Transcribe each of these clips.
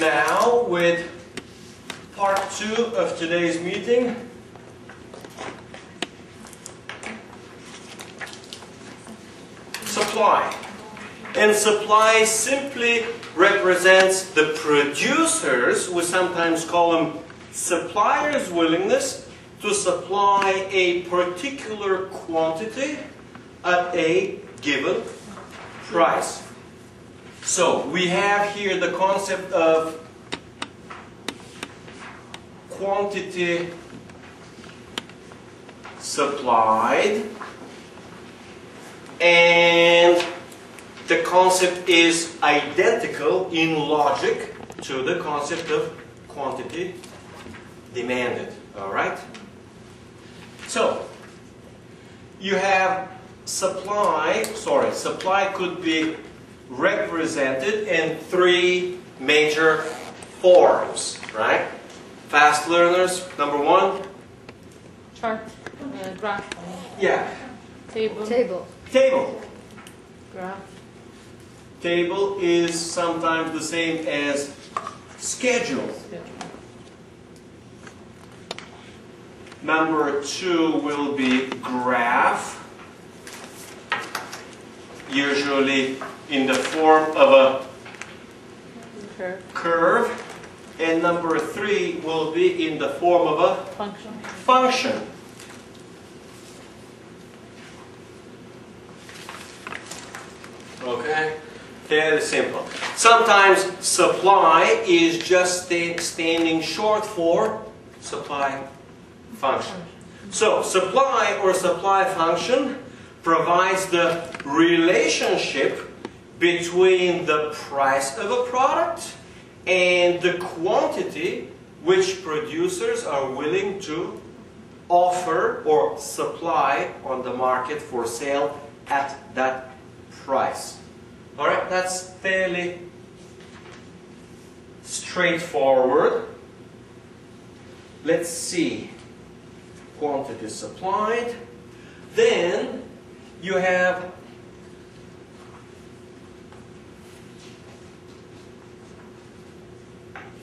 now with part 2 of today's meeting. Supply. And supply simply represents the producers, we sometimes call them suppliers' willingness to supply a particular quantity at a given price. So we have here the concept of quantity supplied, and the concept is identical in logic to the concept of quantity demanded. Alright? So, you have supply could be represented in 3 major forms, right? Fast learners, number 1. Chart, graph. Yeah. Table. Graph. Table is sometimes the same as schedule. Number 2 will be graph, usually in the form of a curve. And number 3 will be in the form of a function. Okay? Fairly simple. Sometimes supply is just standing short for supply function. So, supply or supply function provides the relationship between the price of a product and the quantity which producers are willing to offer or supply on the market for sale at that price. Alright, that's fairly straightforward. Let's see. Quantity supplied. Then you have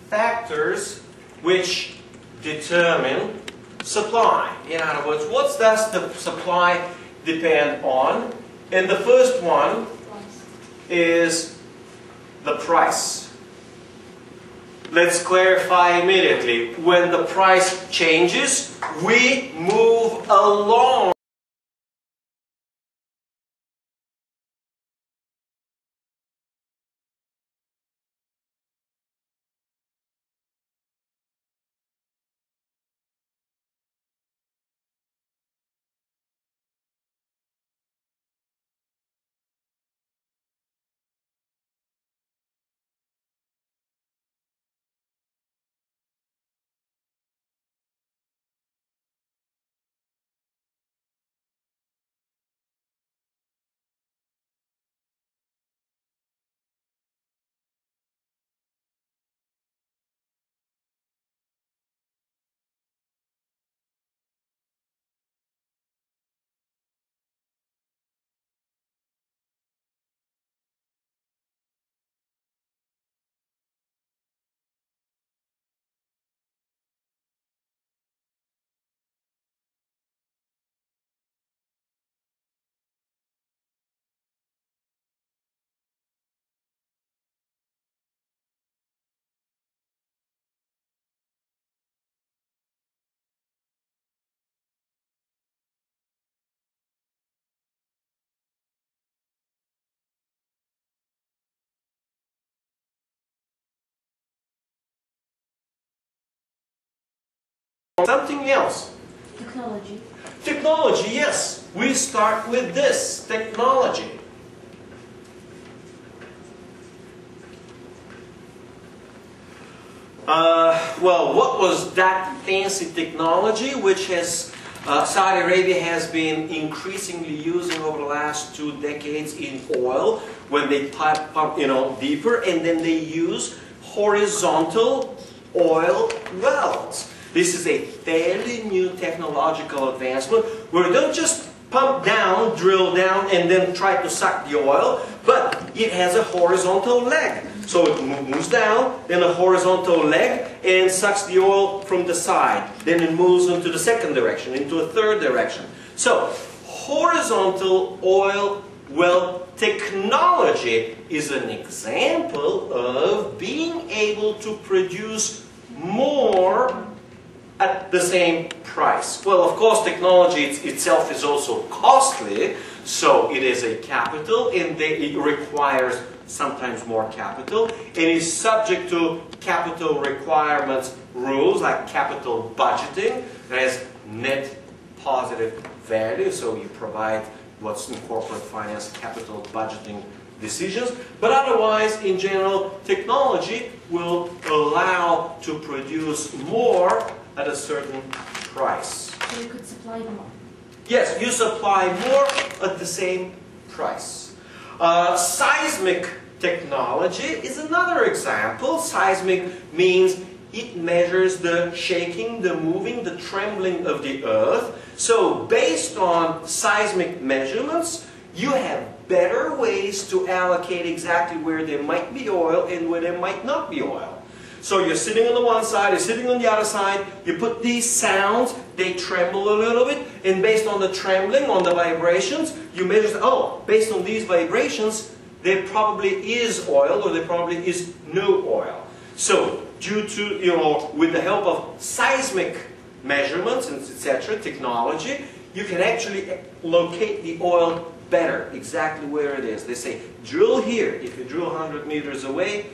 factors which determine supply. In other words, what does the supply depend on? And the first one is the price. Let's clarify immediately. When the price changes, we move along. Something else. Technology. Technology, yes. We start with this, technology. Well, what was that fancy technology which Saudi Arabia has been increasingly using over the last 2 decades in oil, when they pump deeper, and then they use horizontal oil wells. This is a fairly new technological advancement where you don't just pump down, drill down, and then try to suck the oil, but it has a horizontal leg. So it moves down, then a horizontal leg, and sucks the oil from the side. Then it moves into the second direction, into a third direction. So, horizontal oil well technology is an example of being able to produce more at the same price. Well, of course, technology itself is also costly, so it is a capital, and it requires sometimes more capital, and is subject to capital requirements rules like capital budgeting. That has net positive value, so you provide what's in corporate finance capital budgeting decisions. But otherwise, in general, technology will allow to produce more at a certain price. So you could supply more. Yes, you supply more at the same price. Seismic technology is another example. Seismic means it measures the shaking, the moving, the trembling of the earth. So based on seismic measurements, you have better ways to allocate exactly where there might be oil and where there might not be oil. So you're sitting on the one side, you're sitting on the other side, you put these sounds, they tremble a little bit, and based on the trembling, on the vibrations, you measure, oh, based on these vibrations, there probably is oil or there probably is no oil. So, due to, with the help of seismic measurements, and etc., technology, you can actually locate the oil better, exactly where it is. They say, drill here. If you drill 100 meters away,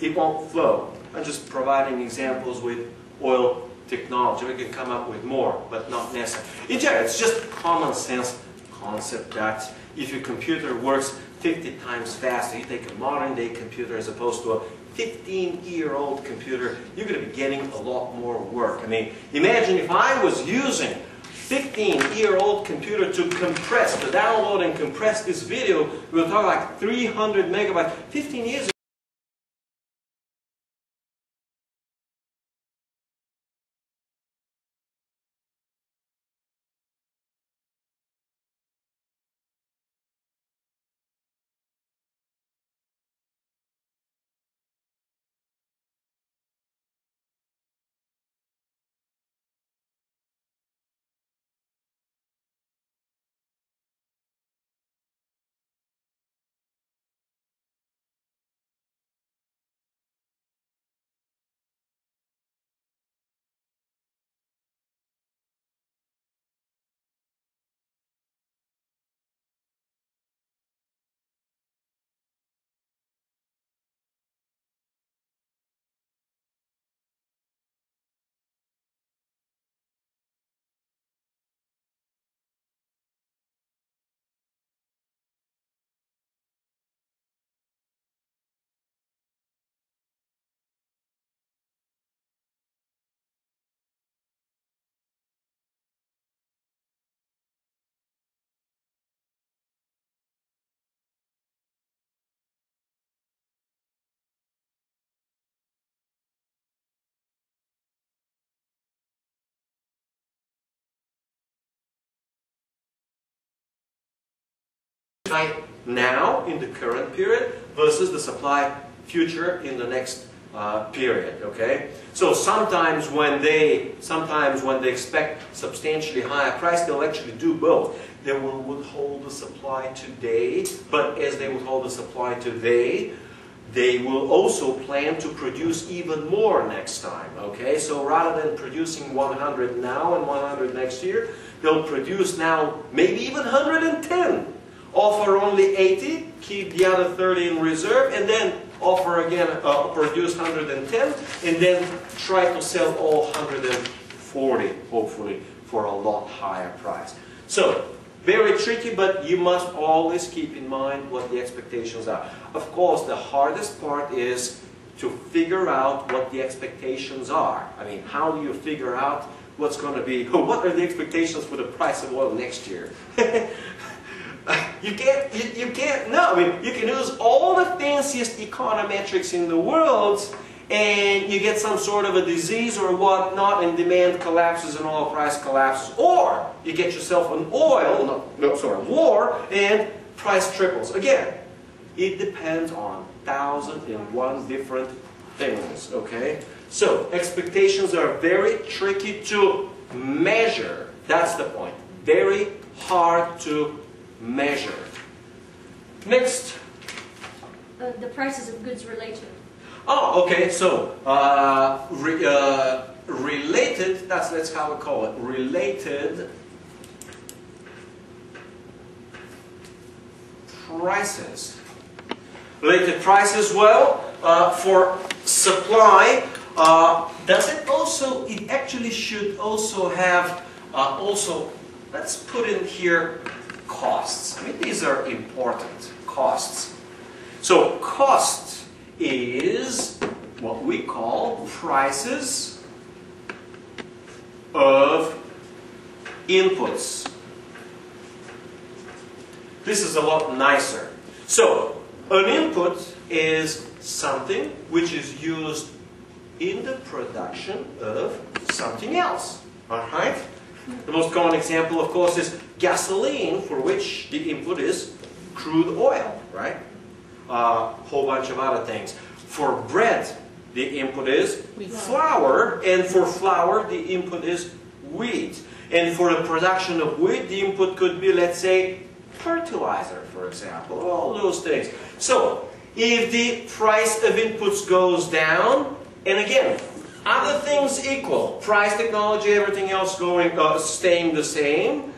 it won't flow. I'm just providing examples with oil technology. We can come up with more, but not necessary. In general, it's just a common sense concept that if your computer works 50 times faster, you take a modern day computer as opposed to a 15-year-old computer, you're going to be getting a lot more work. I mean, imagine if I was using 15-year-old computer to compress, to download and compress this video, we'll talk like 300 megabytes. 15 years ago. Now in the current period versus the supply future in the next period. Okay, so sometimes when they expect substantially higher price, they'll actually do both. They will withhold the supply today, but as they withhold the supply today, they will also plan to produce even more next time. Okay, so rather than producing 100 now and 100 next year, they'll produce now maybe even 110. Offer only 80, keep the other 30 in reserve, and then offer again, produce 110, and then try to sell all 140, hopefully, for a lot higher price. So, very tricky, but you must always keep in mind what the expectations are. Of course, the hardest part is to figure out what the expectations are. I mean, how do you figure out what's going to be, what are the expectations for the price of oil next year? You can't know. I mean, you can use all the fanciest econometrics in the world, and you get some sort of a disease or whatnot, and demand collapses and oil price collapses. Or you get yourself an war, and price triples. Again, it depends on 1,001 different things, okay? So, expectations are very tricky to measure. That's the point. Very hard to measure. Next. The prices of goods related. Oh, okay. So, related, that's how we call it. Related prices. Related prices, well, for supply, does it also, it actually should also have, let's put in here costs. I mean, these are important, costs. So, cost is what we call prices of inputs. This is a lot nicer. So, an input is something which is used in the production of something else. Alright? The most common example, of course, is gasoline, for which the input is crude oil, right? A whole bunch of other things. For bread, the input is flour, and for flour, the input is wheat. And for the production of wheat, the input could be, let's say, fertilizer, for example, all those things. So, if the price of inputs goes down, and again, other things equal, price, technology, everything else staying the same.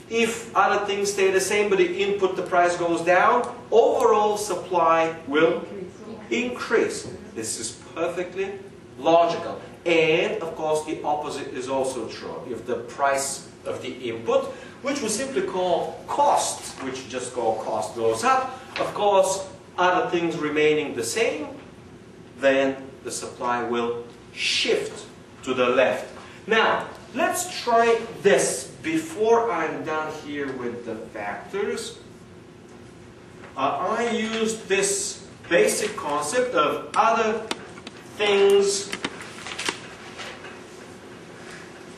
If other things stay the same, but the input, the price goes down, overall supply will increase. This is perfectly logical. And, of course, the opposite is also true. If the price of the input, which we simply call cost, which just call cost, goes up, of course, other things remaining the same, then the supply will shift to the left. Now, let's try this before I'm done here with the factors. I used this basic concept of other things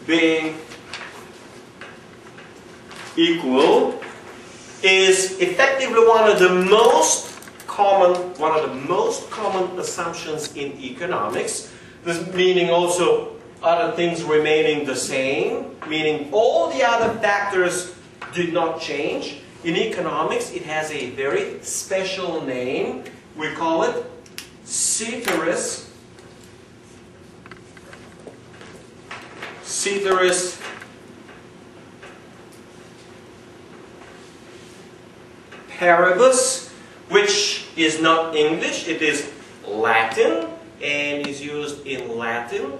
being equal is effectively one of the most common assumptions in economics. This meaning also other things remaining the same, meaning all the other factors did not change. In economics, it has a very special name. We call it ceteris paribus, which is not English, it is Latin, and is used in Latin,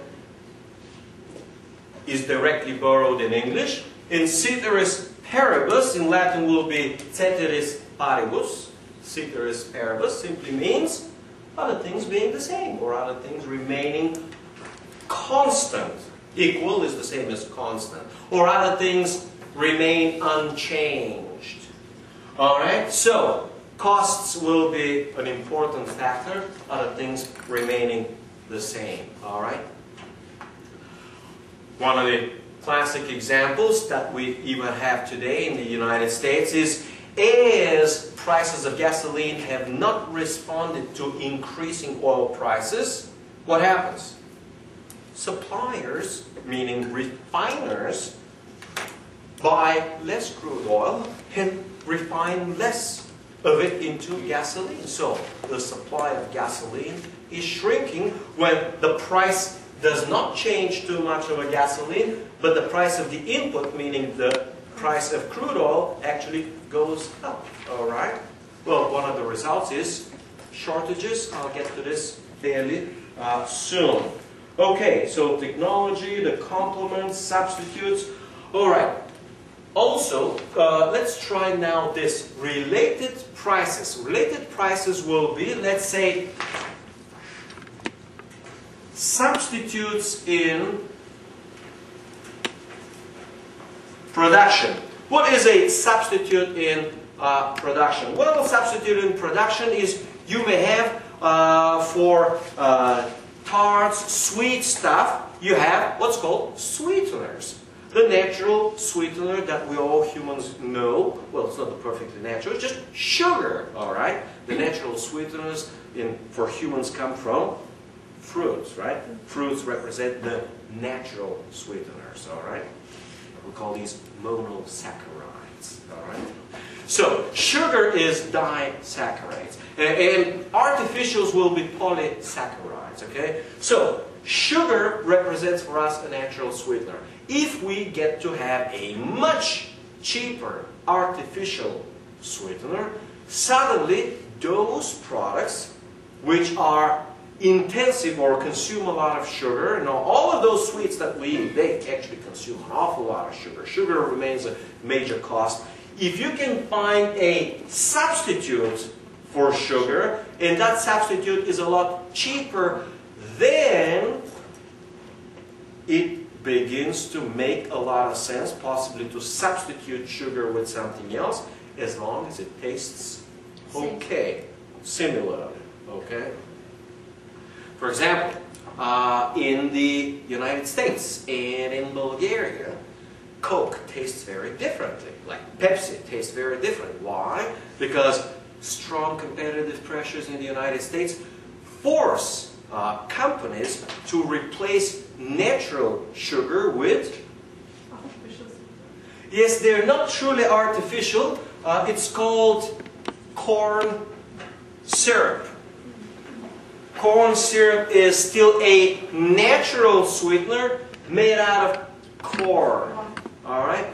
is directly borrowed in English. In ceteris paribus, in Latin will be ceteris paribus. Ceteris paribus simply means other things being the same, or other things remaining constant. Equal is the same as constant. Or other things remain unchanged. Alright, so costs will be an important factor, other things remaining the same. Alright? One of the classic examples that we even have today in the United States is, as prices of gasoline have not responded to increasing oil prices, what happens? Suppliers, meaning refiners, buy less crude oil and refine less of it into gasoline. So the supply of gasoline is shrinking when the price does not change too much of a gasoline, but the price of the input, meaning the price of crude oil, actually goes up. Alright? Well, one of the results is shortages. I'll get to this fairly soon. Okay, so technology, the complements, substitutes. Alright. Also, let's try now this related prices. Related prices will be, let's say, substitutes in production. What is a substitute in production? Well, a substitute in production is, you may have for tarts, sweet stuff, you have what's called sweeteners. the natural sweetener that we all humans know. Well, it's not the perfectly natural, it's just sugar, all right? The natural sweeteners for humans come from fruits, right? Fruits represent the natural sweeteners, all right? We call these monosaccharides, all right? So, sugar is disaccharides, and artificials will be polysaccharides, okay? So, sugar represents for us a natural sweetener. If we get to have a much cheaper artificial sweetener, suddenly those products which are intensive or consume a lot of sugar, you know, all of those sweets that we eat, they actually consume an awful lot of sugar. Sugar remains a major cost. If you can find a substitute for sugar, and that substitute is a lot cheaper, then it begins to make a lot of sense, possibly to substitute sugar with something else, as long as it tastes okay, similarly, okay? For example, in the United States and in Bulgaria, Coke tastes very differently. Like Pepsi tastes very different. Why? Because strong competitive pressures in the United States force companies to replace natural sugar with... Yes, they're not truly artificial. It's called corn syrup. Corn syrup is still a natural sweetener made out of corn. Alright?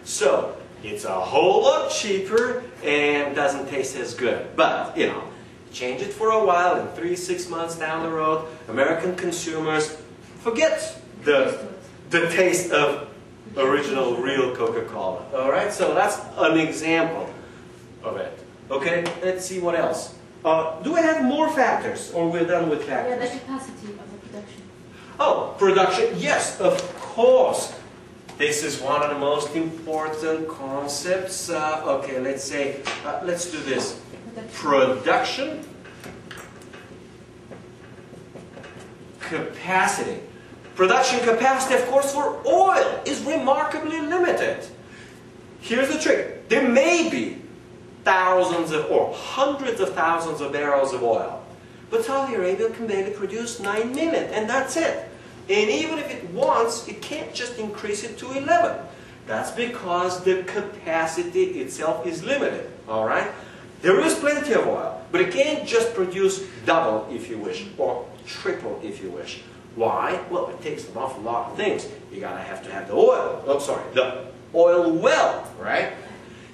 So, it's a whole lot cheaper and doesn't taste as good. But, you know, change it for a while, and 3-6 months down the road, American consumers forget the taste of original, real Coca-Cola. Alright? So that's an example of it. Okay? Let's see what else. Do we have more factors, or we're done with factors? Yeah, the capacity of the production. Oh, production, yes, of course. This is one of the most important concepts. Okay, let's say, let's do this. Production capacity. Production capacity, of course, for oil is remarkably limited. Here's the trick. There may be thousands of, or hundreds of thousands of barrels of oil, but Saudi Arabia can barely produce 9 million, and that's it. And even if it wants, it can't just increase it to 11. That's because the capacity itself is limited, all right? There is plenty of oil, but it can't just produce double, if you wish, or triple, if you wish. Why? Well, it takes an awful lot of things. You gotta have to have the oil, the oil well, right?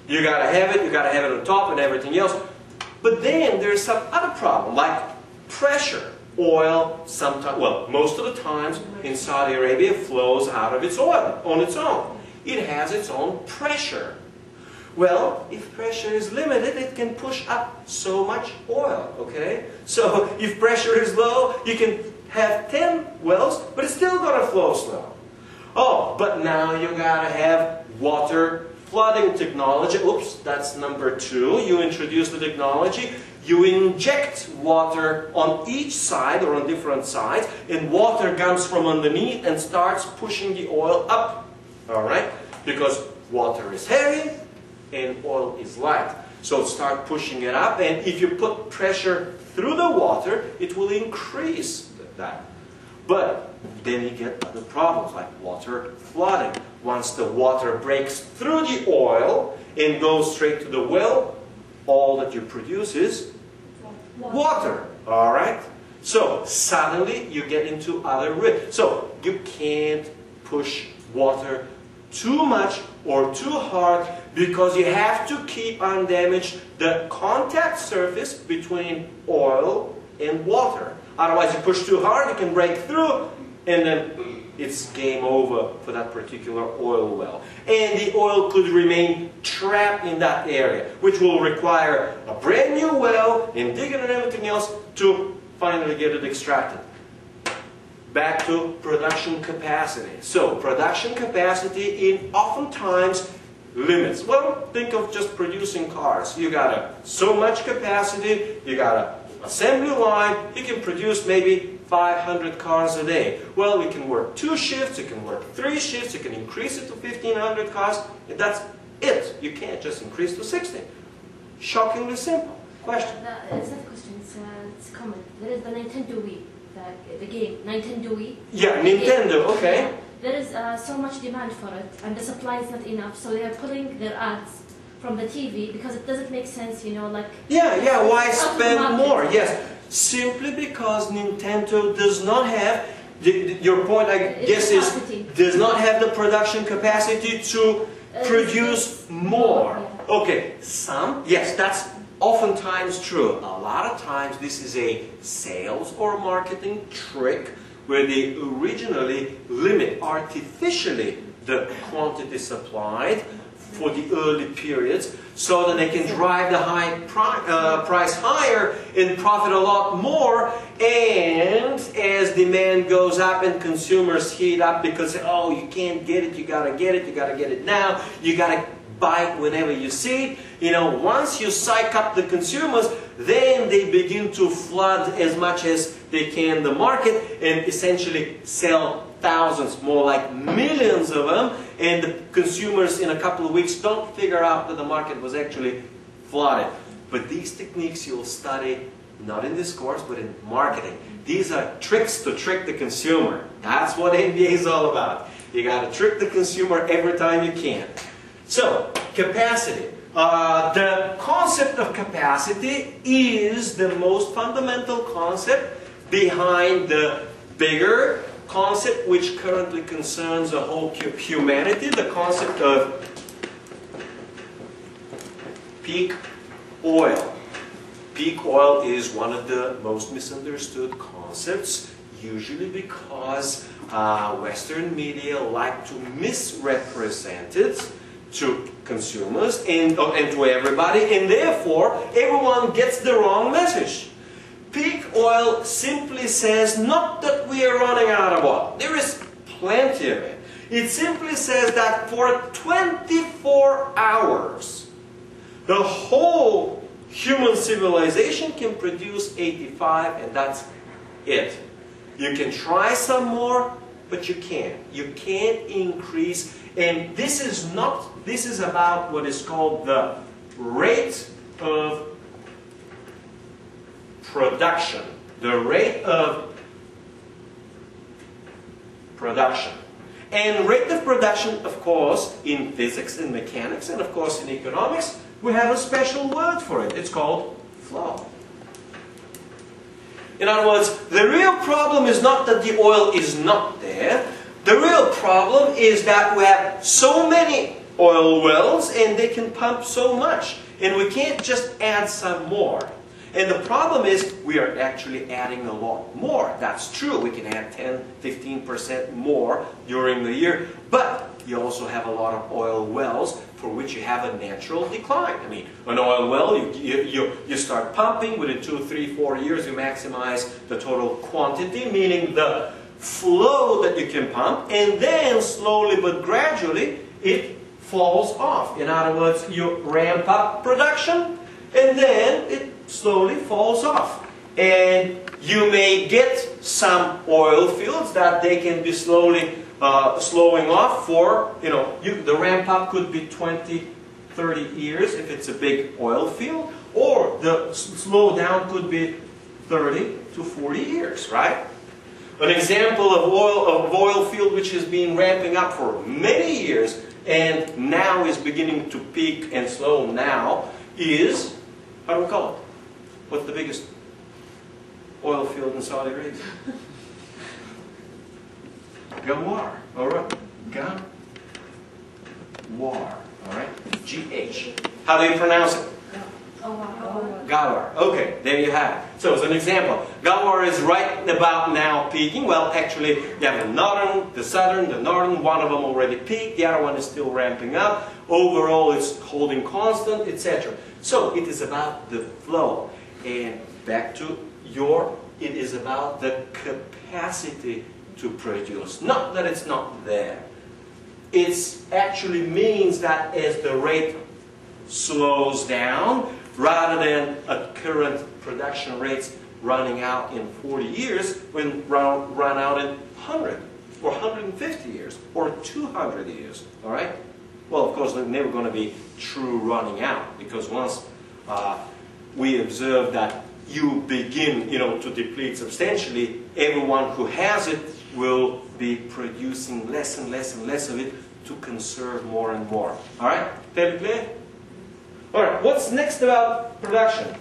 You gotta have it on top and everything else. But then there's some other problem, like pressure. Oil, sometimes, well, most of the times in Saudi Arabia flows out of its oil on its own. It has its own pressure. Well, if pressure is limited, it can push up so much oil, okay? So if pressure is low, you can have 10 wells, but it's still going to flow slow. Oh, but now you gotta have water flooding technology. Oops, that's number 2. You introduce the technology. You inject water on each side or on different sides, and water comes from underneath and starts pushing the oil up. Alright? Because water is heavy and oil is light. So start pushing it up, and if you put pressure through the water, it will increase that. But then you get other problems like water flooding. Once the water breaks through the oil and goes straight to the well, all that you produce is water. Alright? So suddenly you get into other risks. So you can't push water too much or too hard, because you have to keep undamaged the contact surface between oil and water. Otherwise, you push too hard, it can break through, and then it's game over for that particular oil well. And the oil could remain trapped in that area, which will require a brand new well and digging and everything else to finally get it extracted. Back to production capacity. So, production capacity in oftentimes limits. Well, think of just producing cars. You got so much capacity, you got an assembly line, you can produce maybe 500 cars a day. Well, you can work 2 shifts, you can work 3 shifts, you can increase it to 1,500 cars, and that's it. You can't just increase to 60. Shockingly simple. Question? It's not a question, it's a comment. There is the Nintendo Wii, the game, Nintendo Wii. Yeah, Nintendo, okay. Yeah. There is so much demand for it, and the supply is not enough, so they are pulling their ads from the TV because it doesn't make sense, you know, like... Yeah, why out of the spend market. more? Yes, simply because Nintendo does not have, your point I guess is, does not have the production capacity to produce more. Yeah. Okay, yes, that's oftentimes true. A lot of times this is a sales or marketing trick where they originally limit artificially the quantity supplied for the early periods so that they can drive the price higher and profit a lot more, and as demand goes up and consumers heat up because, oh, you can't get it, you gotta get it, you gotta get it now, you gotta buy it whenever you see it. You know, once you psych up the consumers, then they begin to flood as much as they can the market and essentially sell thousands, more like millions of them, and the consumers in a couple of weeks don't figure out that the market was actually flooded. But these techniques you'll study not in this course, but in marketing. These are tricks to trick the consumer. That's what MBA is all about. You got to trick the consumer every time you can. So, capacity. The concept of capacity is the most fundamental concept behind the bigger concept which currently concerns the whole humanity, the concept of peak oil. Peak oil is one of the most misunderstood concepts, usually because Western media like to misrepresent it to consumers and to everybody, and therefore everyone gets the wrong message. Peak oil simply says not that we are running out of oil. There is plenty of it. It simply says that for 24 hours, the whole human civilization can produce 85, and that's it. You can try some more, but you can't. You can't increase. And this is about what is called the rate of production. The rate of production. And rate of production, of course, in physics and mechanics, and of course in economics, we have a special word for it. It's called flow. In other words, the real problem is not that the oil is not there. The real problem is that we have so many oil wells and they can pump so much. And we can't just add some more. And the problem is we are actually adding a lot more. That's true. We can add 10, 15% more during the year. But you also have a lot of oil wells for which you have a natural decline. I mean, an oil well, you start pumping. Within 2, 3, 4 years, you maximize the total quantity, meaning the flow that you can pump. And then slowly but gradually, it falls off. In other words, you ramp up production, and then it slowly falls off. And you may get some oil fields that they can be slowly slowing off for, the ramp up could be 20, 30 years if it's a big oil field, or the slow down could be 30 to 40 years, right? An example of oil field which has been ramping up for many years and now is beginning to peak and slow now is, how do we call it? What's the biggest oil field in Saudi Arabia? Gawar. All right. Gawar. All right. G-H. How do you pronounce it? Gawar. Okay, there you have it. So as an example, Gawar is right about now peaking. Well, actually, you have the northern, the southern, the northern. One of them already peaked. The other one is still ramping up. Overall, it's holding constant, etc. So it is about the flow. And back to it is about the capacity to produce. Not that it's not there. It actually means that as the rate slows down, rather than at current production rates running out in 40 years will run out in 100 or 150 years or 200 years. All right? Well, of course, they're never going to be true running out, because once we observe that you begin, to deplete substantially, everyone who has it will be producing less and less and less of it to conserve more and more. All right? Fairly clear? All right. What's next about production?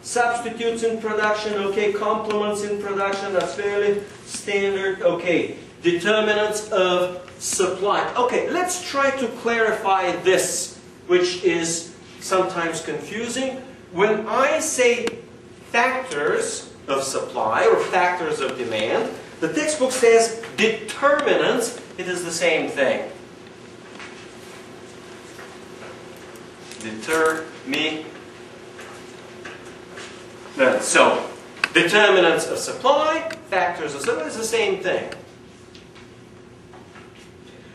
Substitutes in production, okay. Complements in production, that's fairly standard, okay. Determinants of supply. Okay, let's try to clarify this, which is sometimes confusing. When I say factors of supply or factors of demand, the textbook says determinants. It is the same thing. So, determinants of supply, factors of supply is the same thing.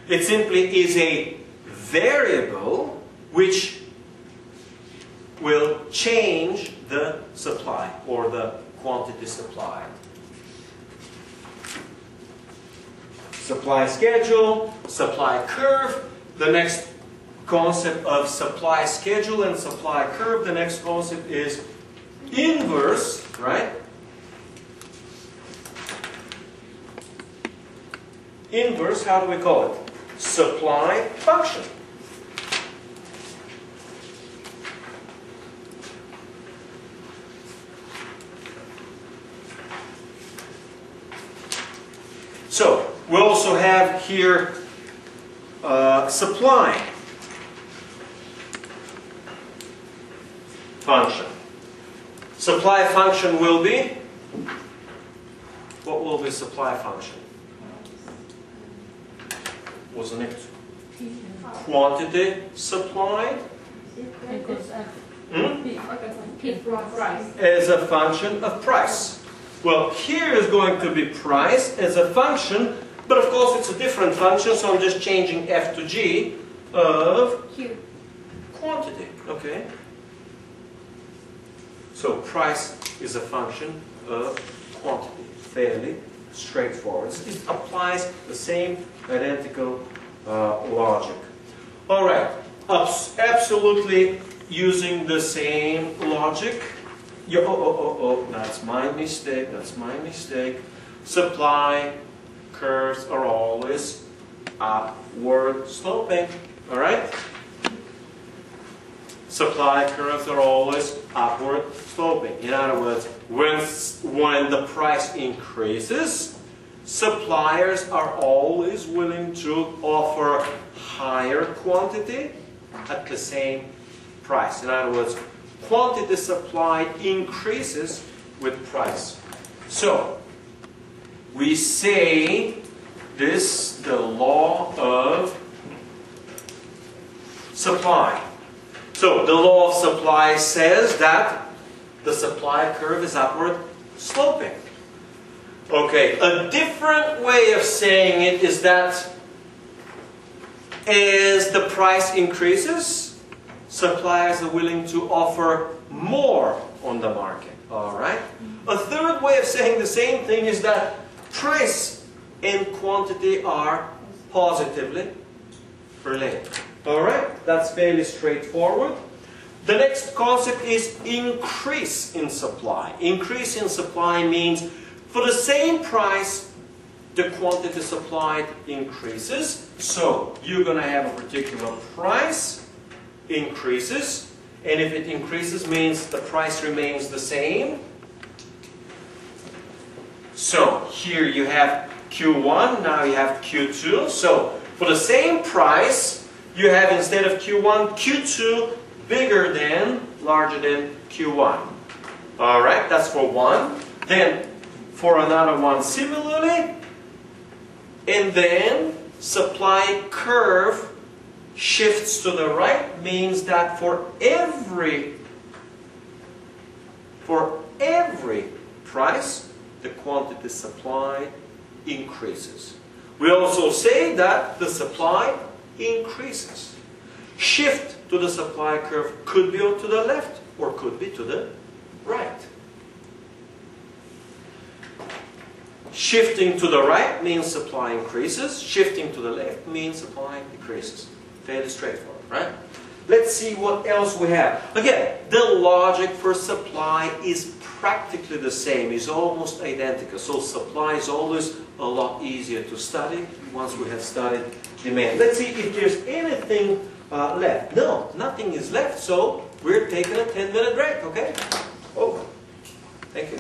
It simply is a variable which will change the supply or the quantity supplied. Supply schedule, supply curve. The next concept of supply schedule and supply curve, the next concept is inverse, right? Inverse, how do we call it? Supply function. So, we also have here supply function. Supply function will be, what will be supply function? Wasn't it quantity supplied? As a function of price. Well, here is going to be price as a function, but of course it's a different function, so I'm just changing F to G of Q. Quantity. Okay. So price is a function of quantity. Fairly straightforward. It applies the same identical logic. All right. Absolutely using the same logic. That's my mistake. That's my mistake. Supply curves are always upward sloping. All right. Supply curves are always upward sloping. In other words, when the price increases, suppliers are always willing to offer higher quantity at the same price. In other words, quantity supplied increases with price. So, we say this, the law of supply. So, the law of supply says that the supply curve is upward sloping. Okay, a different way of saying it is that as the price increases, suppliers are willing to offer more on the market. Alright? A third way of saying the same thing is that price and quantity are positively related. Alright? That's fairly straightforward. The next concept is increase in supply. Increase in supply means for the same price, the quantity supplied increases. So, you're going to have a particular price increases. And if it increases, means the price remains the same. So, here you have Q1, now you have Q2. So, for the same price, you have instead of Q1, Q2 bigger than, larger than Q1. Alright, that's for one. Then, for another one similarly. And then, supply curve shifts to the right, means that for every price, the quantity supplied increases. We also say that the supply increases. Shift to the supply curve could be to the left or could be to the right. Shifting to the right means supply increases. Shifting to the left means supply decreases. Fairly straightforward, right? Let's see what else we have. Again, the logic for supply is practically the same, is almost identical. So supply is always a lot easier to study once we have studied demand. Let's see if there's anything left. No, nothing is left, so we're taking a 10-minute break, okay? Oh, thank you.